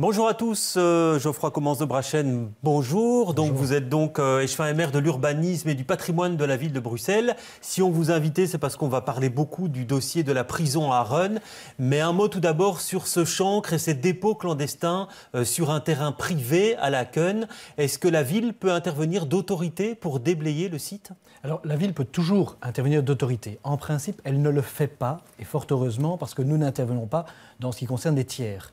Bonjour à tous, Geoffroy Commence de Brachen, bonjour. Donc vous êtes donc échevin et maire de l'urbanisme et du patrimoine de la ville de Bruxelles. Si on vous a invité, c'est parce qu'on va parler beaucoup du dossier de la prison à Rennes. Mais un mot tout d'abord sur ce chancre et ces dépôts clandestins sur un terrain privé à la Keun. Est-ce que la ville peut intervenir d'autorité pour déblayer le site ? Alors la ville peut toujours intervenir d'autorité. En principe, elle ne le fait pas, et fort heureusement, parce que nous n'intervenons pas dans ce qui concerne des tiers.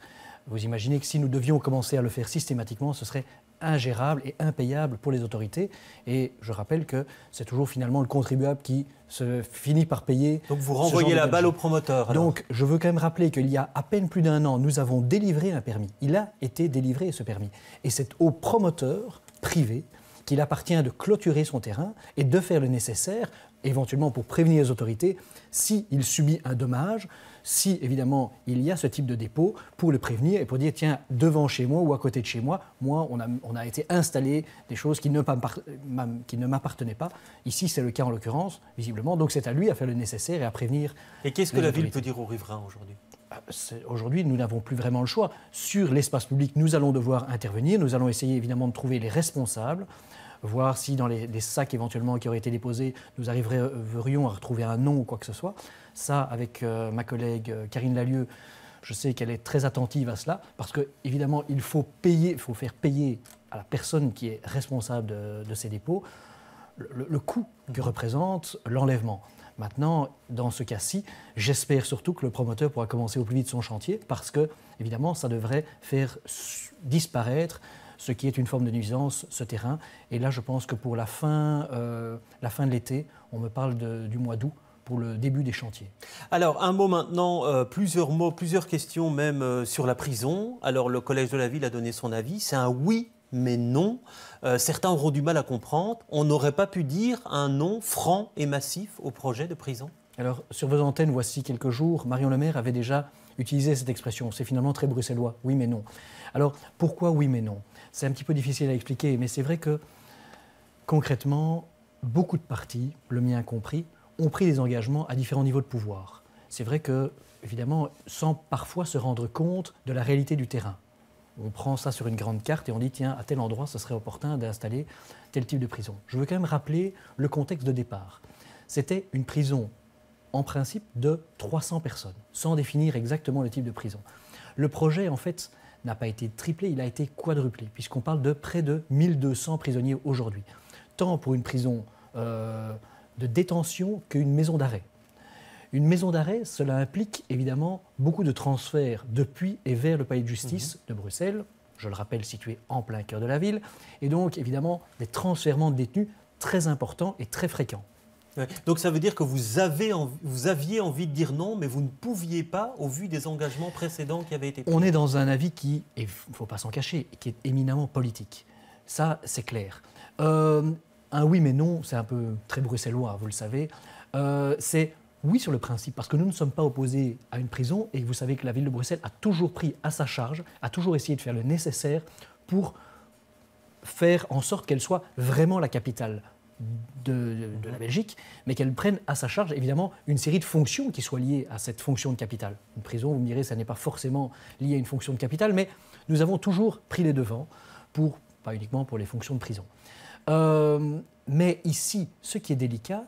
Vous imaginez que si nous devions commencer à le faire systématiquement, ce serait ingérable et impayable pour les autorités. Et je rappelle que c'est toujours finalement le contribuable qui se finit par payer. Donc vous renvoyez la balle au promoteur. Alors. Donc je veux quand même rappeler qu'il y a à peine plus d'un an, nous avons délivré un permis. Il a été délivré ce permis. Et c'est au promoteur privé qu'il appartient de clôturer son terrain et de faire le nécessaire, éventuellement pour prévenir les autorités, s'il subit un dommage, si évidemment il y a ce type de dépôt, pour le prévenir et pour dire tiens, devant chez moi ou à côté de chez moi, on a été installé des choses qui ne m'appartenaient pas. Ici c'est le cas en l'occurrence, visiblement, donc c'est à lui à faire le nécessaire et à prévenir. Et qu'est-ce que la ville peut dire aux riverains aujourd'hui ? Aujourd'hui, nous n'avons plus vraiment le choix. Sur l'espace public, nous allons devoir intervenir. Nous allons essayer évidemment de trouver les responsables, voir si dans les sacs éventuellement qui auraient été déposés, nous arriverions à retrouver un nom ou quoi que ce soit. Ça, avec ma collègue Karine Lalieu, je sais qu'elle est très attentive à cela, parce qu'évidemment, il faut faire payer à la personne qui est responsable de ces dépôts le coût que représente l'enlèvement. Maintenant, dans ce cas-ci, j'espère surtout que le promoteur pourra commencer au plus vite son chantier parce que, évidemment, ça devrait faire disparaître ce qui est une forme de nuisance, ce terrain. Et là, je pense que pour la fin de l'été, on me parle du mois d'août pour le début des chantiers. Alors, un mot maintenant, plusieurs questions même sur la prison. Alors, le Collège de la Ville a donné son avis. C'est un oui, mais non. Certains auront du mal à comprendre. On n'aurait pas pu dire un non franc et massif au projet de prison ? Alors, sur vos antennes, voici quelques jours, Marion Le Maire avait déjà utilisé cette expression. C'est finalement très bruxellois, oui mais non. Alors, pourquoi oui mais non ? C'est un petit peu difficile à expliquer, mais c'est vrai que, concrètement, beaucoup de partis, le mien compris, ont pris des engagements à différents niveaux de pouvoir. C'est vrai que, évidemment, sans parfois se rendre compte de la réalité du terrain. On prend ça sur une grande carte et on dit, tiens, à tel endroit, ce serait opportun d'installer tel type de prison. Je veux quand même rappeler le contexte de départ. C'était une prison, en principe, de 300 personnes, sans définir exactement le type de prison. Le projet, en fait, n'a pas été triplé, il a été quadruplé, puisqu'on parle de près de 1200 prisonniers aujourd'hui. Tant pour une prison de détention qu'une maison d'arrêt. Une maison d'arrêt, cela implique évidemment beaucoup de transferts depuis et vers le palais de justice de Bruxelles, je le rappelle situé en plein cœur de la ville, et donc évidemment des transfèrements de détenus très importants et très fréquents. Ouais. Donc ça veut dire que vous aviez envie de dire non, mais vous ne pouviez pas au vu des engagements précédents qui avaient été pris. On est dans un avis qui, et il ne faut pas s'en cacher, qui est éminemment politique. Ça, c'est clair. Un oui mais non, c'est un peu très bruxellois, vous le savez. C'est oui sur le principe, parce que nous ne sommes pas opposés à une prison et vous savez que la ville de Bruxelles a toujours pris à sa charge, a toujours essayé de faire le nécessaire pour faire en sorte qu'elle soit vraiment la capitale de la Belgique, mais qu'elle prenne à sa charge évidemment une série de fonctions qui soient liées à cette fonction de capitale. Une prison, vous me direz, ça n'est pas forcément lié à une fonction de capitale, mais nous avons toujours pris les devants, pas uniquement pour les fonctions de prison. Mais ici, ce qui est délicat,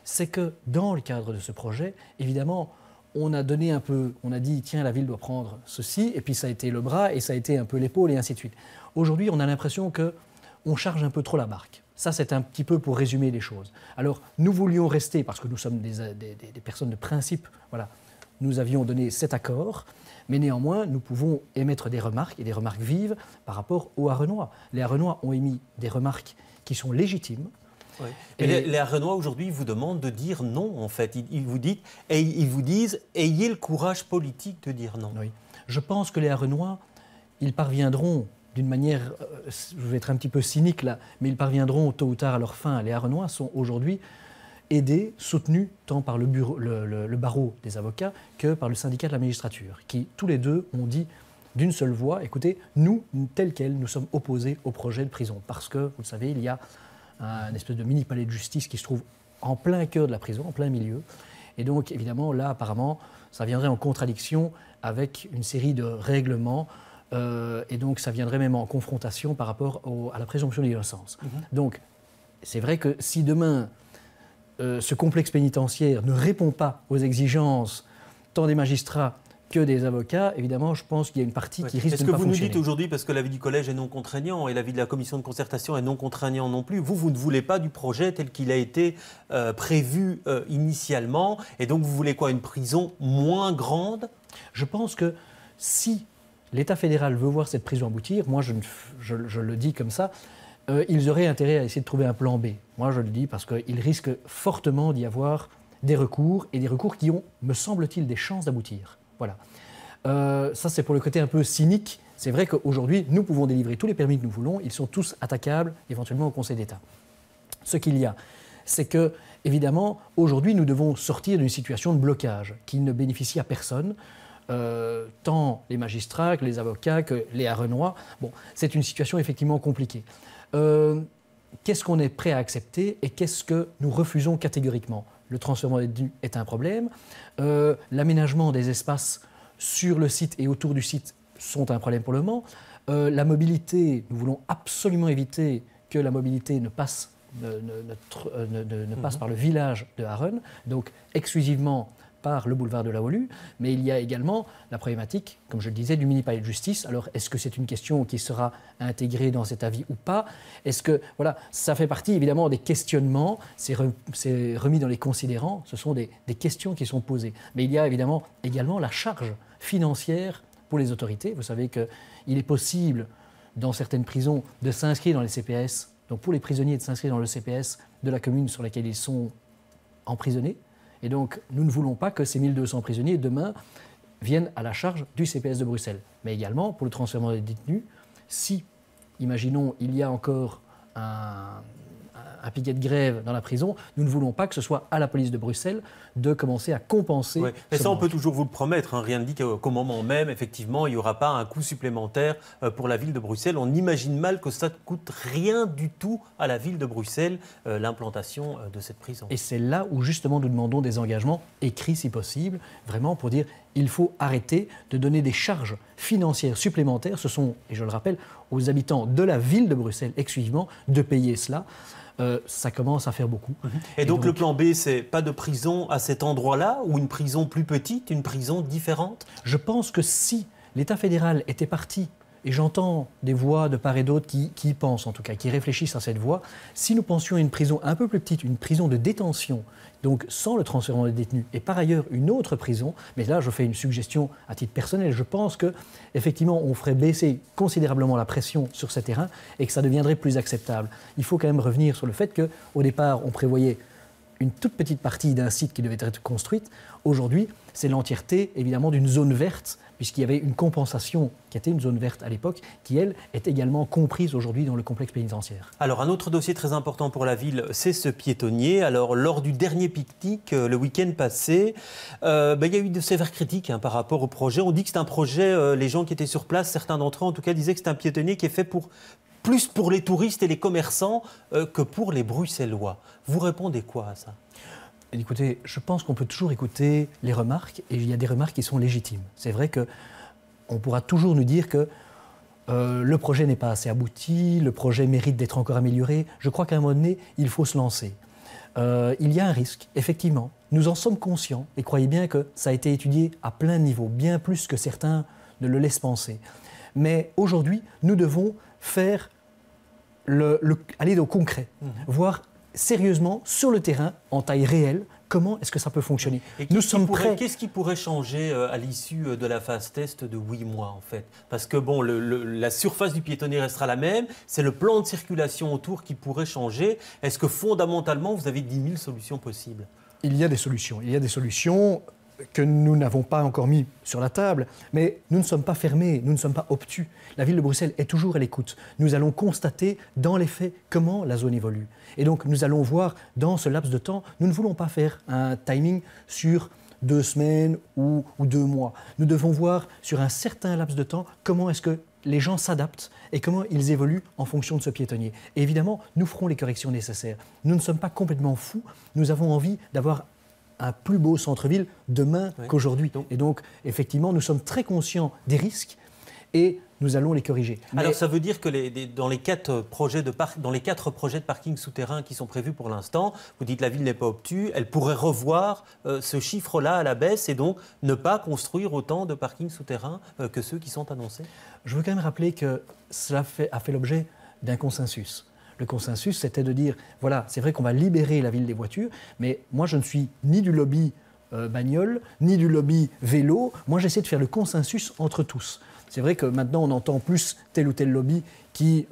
c'est que dans le cadre de ce projet, évidemment, on a dit, tiens, la ville doit prendre ceci, et puis ça a été le bras, et ça a été un peu l'épaule, et ainsi de suite. Aujourd'hui, on a l'impression qu'on charge un peu trop la barque. Ça, c'est un petit peu pour résumer les choses. Alors, nous voulions rester, parce que nous sommes des personnes de principe, voilà, nous avions donné cet accord, mais néanmoins, nous pouvons émettre des remarques, et des remarques vives, par rapport aux Harrenois. Les Harrenois ont émis des remarques qui sont légitimes. Oui. Et les Harrenois, aujourd'hui, vous demandent de dire non, en fait. Ils vous disent, ayez le courage politique de dire non. Oui. Je pense que les Harrenois, ils parviendront d'une manière, je vais être un petit peu cynique là, mais ils parviendront tôt ou tard à leur fin. Les Harrenois sont aujourd'hui aidés, soutenus tant par le barreau des avocats que par le syndicat de la magistrature, qui tous les deux ont dit d'une seule voix, écoutez, nous, tels quels, nous sommes opposés au projet de prison. Parce que, vous le savez, il y a un espèce de mini-palais de justice qui se trouve en plein cœur de la prison, en plein milieu. Et donc, évidemment, là, apparemment, ça viendrait en contradiction avec une série de règlements Et donc, ça viendrait même en confrontation par rapport à la présomption d'innocence. Donc, c'est vrai que si demain, ce complexe pénitentiaire ne répond pas aux exigences tant des magistrats que des avocats, évidemment, je pense qu'il y a une partie qui risque de ne pas fonctionner. Est-ce que vous nous dites aujourd'hui, parce que l'avis du collège est non contraignant et l'avis de la commission de concertation est non contraignant non plus, vous ne voulez pas du projet tel qu'il a été prévu initialement, et donc vous voulez quoi, une prison moins grande? Je pense que si l'État fédéral veut voir cette prison aboutir, moi je le dis comme ça, ils auraient intérêt à essayer de trouver un plan B. Moi je le dis parce qu'il risque fortement d'y avoir des recours, et des recours qui ont, me semble-t-il, des chances d'aboutir. Voilà. Ça, c'est pour le côté un peu cynique. C'est vrai qu'aujourd'hui, nous pouvons délivrer tous les permis que nous voulons. Ils sont tous attaquables, éventuellement, au Conseil d'État. Ce qu'il y a, c'est que, évidemment, aujourd'hui, nous devons sortir d'une situation de blocage qui ne bénéficie à personne, tant les magistrats que les avocats, que les Harenois. Bon, c'est une situation effectivement compliquée. Qu'est-ce qu'on est prêt à accepter et qu'est-ce que nous refusons catégoriquement? Le transfèrement des détenus est un problème. L'aménagement des espaces sur le site et autour du site sont un problème pour le moment. La mobilité, nous voulons absolument éviter que la mobilité ne passe, passe par le village de Harren, donc exclusivement par le boulevard de la Holue, mais il y a également la problématique, comme je le disais, du mini-palais de justice. Alors, est-ce que c'est une question qui sera intégrée dans cet avis ou pas? Est-ce que, voilà, ça fait partie évidemment des questionnements, c'est remis dans les considérants, ce sont des questions qui sont posées. Mais il y a évidemment également la charge financière pour les autorités. Vous savez qu'il est possible, dans certaines prisons, de s'inscrire dans les CPS, donc pour les prisonniers de s'inscrire dans le CPS de la commune sur laquelle ils sont emprisonnés. Et donc, nous ne voulons pas que ces 1200 prisonniers, demain, viennent à la charge du CPS de Bruxelles. Mais également, pour le transfèrement des détenus, si, imaginons, il y a encore un piquet de grève dans la prison, nous ne voulons pas que ce soit à la police de Bruxelles de commencer à compenser. Ouais. Mais ça, on peut toujours vous le promettre. Hein. Rien ne dit qu'au moment même, effectivement, il n'y aura pas un coût supplémentaire pour la ville de Bruxelles. On imagine mal que ça ne coûte rien du tout à la ville de Bruxelles, l'implantation de cette prison. Et c'est là où, justement, nous demandons des engagements écrits, si possible, vraiment pour dire il faut arrêter de donner des charges financières supplémentaires. Ce sont, et je le rappelle, aux habitants de la ville de Bruxelles exclusivement de payer cela. Ça commence à faire beaucoup. Et donc le plan B, c'est pas de prison à cet endroit-là, ou une prison plus petite, une prison différente? Je pense que si l'État fédéral était parti, et j'entends des voix de part et d'autre qui y pensent en tout cas, qui réfléchissent à cette voie, si nous pensions à une prison un peu plus petite, une prison de détention, donc sans le transfèrement des détenus, et par ailleurs une autre prison, mais là je fais une suggestion à titre personnel, je pense qu'effectivement on ferait baisser considérablement la pression sur ce terrain et que ça deviendrait plus acceptable. Il faut quand même revenir sur le fait qu'au départ on prévoyait une toute petite partie d'un site qui devait être construite. Aujourd'hui, c'est l'entièreté évidemment d'une zone verte, puisqu'il y avait une compensation qui était une zone verte à l'époque, qui elle est également comprise aujourd'hui dans le complexe pénitentiaire. Alors un autre dossier très important pour la ville, c'est ce piétonnier. Alors lors du dernier pique-nique, le week-end passé, il y a eu de sévères critiques par rapport au projet. On dit que c'est un projet, les gens qui étaient sur place, certains d'entre eux en tout cas disaient que c'est un piétonnier qui est fait plus pour les touristes et les commerçants que pour les Bruxellois. Vous répondez quoi à ça? Écoutez, je pense qu'on peut toujours écouter les remarques, et il y a des remarques qui sont légitimes. C'est vrai qu'on pourra toujours nous dire que le projet n'est pas assez abouti, le projet mérite d'être encore amélioré. Je crois qu'à un moment donné, il faut se lancer. Il y a un risque, effectivement. Nous en sommes conscients, et croyez bien que ça a été étudié à plein de niveaux, bien plus que certains ne le laissent penser. Mais aujourd'hui, nous devons faire aller au concret, voir sérieusement, sur le terrain, en taille réelle, comment est-ce que ça peut fonctionner. Nous sommes prêts. Qu'est-ce qui pourrait changer à l'issue de la phase test de 8 mois, en fait? Parce que bon, la surface du piétonnier restera la même, c'est le plan de circulation autour qui pourrait changer. Est-ce que fondamentalement, vous avez 10 000 solutions possibles? Il y a des solutions. Il y a des solutions que nous n'avons pas encore mis sur la table, mais nous ne sommes pas fermés, nous ne sommes pas obtus. La ville de Bruxelles est toujours à l'écoute. Nous allons constater dans les faits comment la zone évolue. Et donc nous allons voir dans ce laps de temps, nous ne voulons pas faire un timing sur 2 semaines ou 2 mois. Nous devons voir sur un certain laps de temps comment est-ce que les gens s'adaptent et comment ils évoluent en fonction de ce piétonnier. Et évidemment, nous ferons les corrections nécessaires. Nous ne sommes pas complètement fous, nous avons envie d'avoir un plus beau centre-ville demain qu'aujourd'hui. Et donc, effectivement, nous sommes très conscients des risques et nous allons les corriger. Alors ça veut dire que dans les 4 projets de parking souterrain qui sont prévus pour l'instant, vous dites que la ville n'est pas obtue, elle pourrait revoir ce chiffre-là à la baisse et donc ne pas construire autant de parkings souterrains que ceux qui sont annoncés? Je veux quand même rappeler que cela a fait l'objet d'un consensus. Le consensus, c'était de dire, voilà, c'est vrai qu'on va libérer la ville des voitures, mais moi je ne suis ni du lobby bagnole, ni du lobby vélo. Moi j'essaie de faire le consensus entre tous. C'est vrai que maintenant, on entend plus tel ou tel lobby qui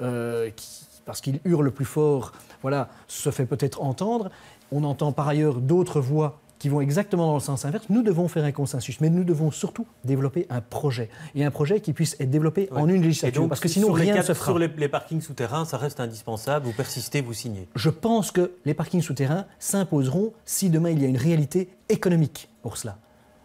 parce qu'il hurle plus fort, voilà, se fait peut-être entendre. On entend par ailleurs d'autres voix qui vont exactement dans le sens inverse. Nous devons faire un consensus, mais nous devons surtout développer un projet. Et un projet qui puisse être développé en une législature, donc, parce que sinon rien ne se fera. Sur les parkings souterrains, ça reste indispensable, vous persistez, vous signez. Je pense que les parkings souterrains s'imposeront si demain il y a une réalité économique pour cela.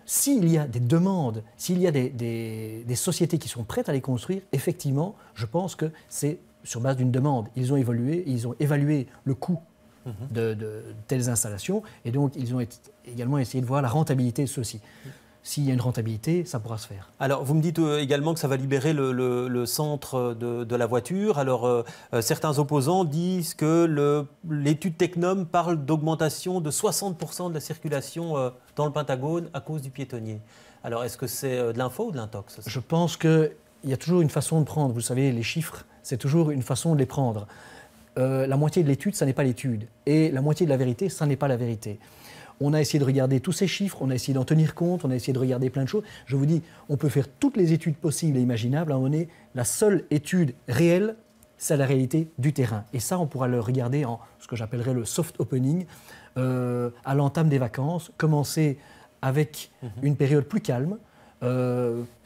S'il y a des demandes, s'il y a des sociétés qui sont prêtes à les construire, effectivement, je pense que c'est sur base d'une demande. Ils ont évalué le coût de telles installations et donc ils ont également essayé de voir la rentabilité de ceux-ci. S'il y a une rentabilité, ça pourra se faire. Alors, vous me dites également que ça va libérer le centre de la voiture. Alors, certains opposants disent que l'étude Technum parle d'augmentation de 60% de la circulation dans le Pentagone à cause du piétonnier. Alors, est-ce que c'est de l'info ou de l'intox? Je pense qu'il y a toujours une façon de prendre. Vous savez, les chiffres, c'est toujours une façon de les prendre. La moitié de l'étude, ça n'est pas l'étude. Et la moitié de la vérité, ça n'est pas la vérité. On a essayé de regarder tous ces chiffres, on a essayé d'en tenir compte, on a essayé de regarder plein de choses. Je vous dis, on peut faire toutes les études possibles et imaginables. À un moment donné, la seule étude réelle, c'est la réalité du terrain. Et ça, on pourra le regarder en ce que j'appellerais le soft opening, à l'entame des vacances, commencer avec une période plus calme,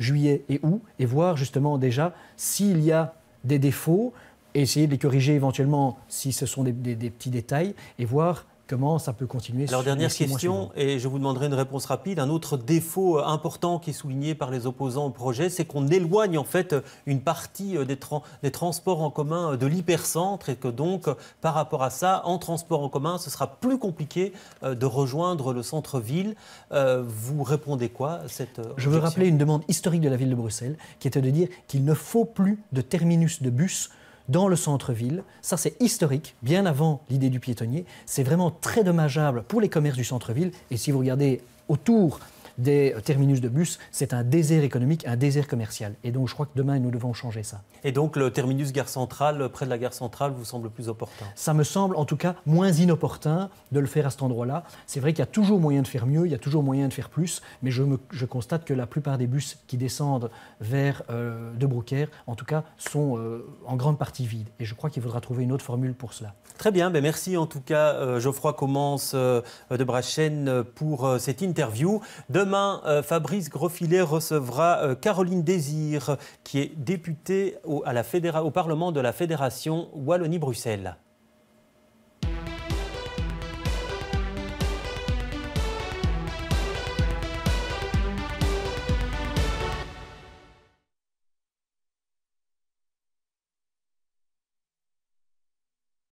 juillet et août, et voir justement déjà s'il y a des défauts, et essayer de les corriger éventuellement si ce sont des petits détails, et voir comment ça peut continuer. Alors, dernière question, et je vous demanderai une réponse rapide. Un autre défaut important qui est souligné par les opposants au projet, c'est qu'on éloigne en fait une partie des transports en commun de l'hypercentre et que donc, par rapport à ça, en transport en commun, ce sera plus compliqué de rejoindre le centre-ville. Vous répondez quoi à cette objection? Je veux rappeler une demande historique de la ville de Bruxelles, qui était de dire qu'il ne faut plus de terminus de bus dans le centre-ville. Ça, c'est historique, bien avant l'idée du piétonnier. C'est vraiment très dommageable pour les commerces du centre-ville. Et si vous regardez autour des terminus de bus, c'est un désert économique, un désert commercial. Et donc, je crois que demain, nous devons changer ça. Et donc, le terminus gare centrale, près de la gare centrale, vous semble plus opportun? Ça me semble, en tout cas, moins inopportun de le faire à cet endroit-là. C'est vrai qu'il y a toujours moyen de faire mieux, il y a toujours moyen de faire plus, mais je constate que la plupart des bus qui descendent vers De Broekère, en tout cas, sont en grande partie vides. Et je crois qu'il faudra trouver une autre formule pour cela. Très bien, ben merci en tout cas Geoffroy Commence de Brachen pour cette interview. Demain, Fabrice Grosfilet recevra Caroline Désir, qui est députée au Parlement de la Fédération Wallonie-Bruxelles.